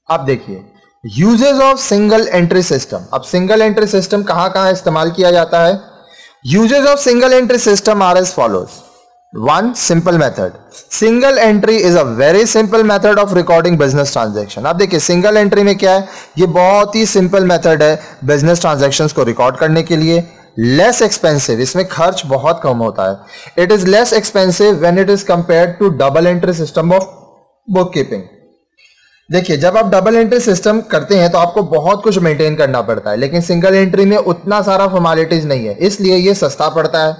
अब देखिए uses of single entry system. अब सिंगल एंट्री सिस्टम कहां कहां इस्तेमाल किया जाता है? Uses of single entry system are as follows. One, simple method. Single entry is a very simple method of recording business transaction. अब देखिए सिंगल एंट्री में क्या है, ये बहुत ही सिंपल मेथड है बिजनेस ट्रांजैक्शंस को रिकॉर्ड करने के लिए। लेस एक्सपेंसिव, इसमें खर्च बहुत कम होता है। It is less expensive when it is compared to double entry system of book keeping. देखिए जब आप डबल एंट्री सिस्टम करते हैं तो आपको बहुत कुछ मेंटेन करना पड़ता है, लेकिन सिंगल एंट्री में उतना सारा फॉर्मेलिटीज नहीं है, इसलिए ये सस्ता पड़ता है।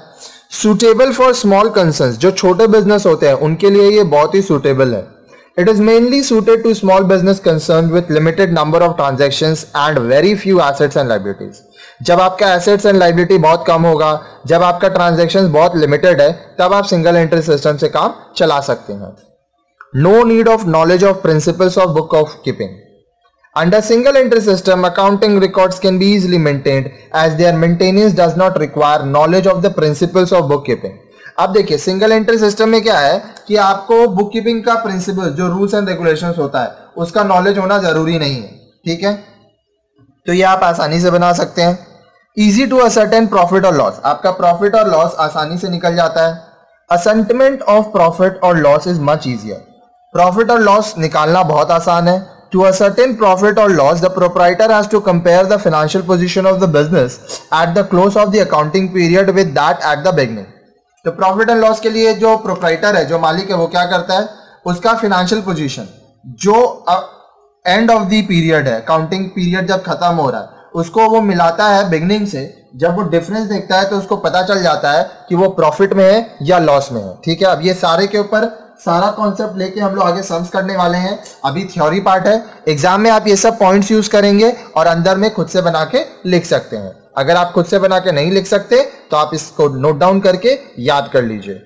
सुटेबल फॉर स्मॉल कंसर्न्स, जो छोटे बिजनेस होते हैं उनके लिए ये बहुत ही सुटेबल है। It is mainly suited to small business concern with limited number of transactions and very few assets and liabilities. जब आपका एसेट्स एंड लायबिलिटी बहुत कम होगा, जब आपका ट्रांजैक्शंस बहुत लिमिटेड है, तब आप सिंगल एंट्री सिस्टम से काम चला सकते हैं। No need of knowledge of principles of book of keeping. Under single entry system, accounting records can be easily maintained as their maintenance does not require knowledge of the principles of book keeping. अब देखिए single entry system में क्या है कि आपको book keeping का principal, जो rules and regulations होता है, उसका नॉलेज होना जरूरी नहीं है। ठीक है, तो ये आप आसानी से बना सकते हैं। इजी टू असर्टेन प्रॉफिट और लॉस, आपका प्रॉफिट और लॉस आसानी से निकल जाता है। असर्टेनमेंट ऑफ प्रॉफिट और loss is much easier, profit और लॉस निकालना बहुत आसान है। टू असर्टेन प्रॉफिट और loss, the proprietor has to compare the financial position of the business at the close of the accounting period with that at the beginning. तो profit and loss के लिए जो proprietor है, जो मालिक है, वो क्या करता है, उसका फाइनेंशियल पोजीशन जो एंड ऑफ द पीरियड है, अकाउंटिंग पीरियड जब खत्म हो रहा है, उसको वो मिलाता है बिगनिंग से। जब वो डिफरेंस देखता है तो उसको पता चल जाता है कि वो प्रॉफिट में है या लॉस में है। ठीक है, अब ये सारे के ऊपर सारा कॉन्सेप्ट लेके हम लोग आगे सम्स करने वाले हैं। अभी थ्योरी पार्ट है, एग्जाम में आप ये सब पॉइंट्स यूज करेंगे और अंदर में खुद से बना के लिख सकते हैं। अगर आप खुद से बना के नहीं लिख सकते तो आप इसको नोट डाउन करके याद कर लीजिए।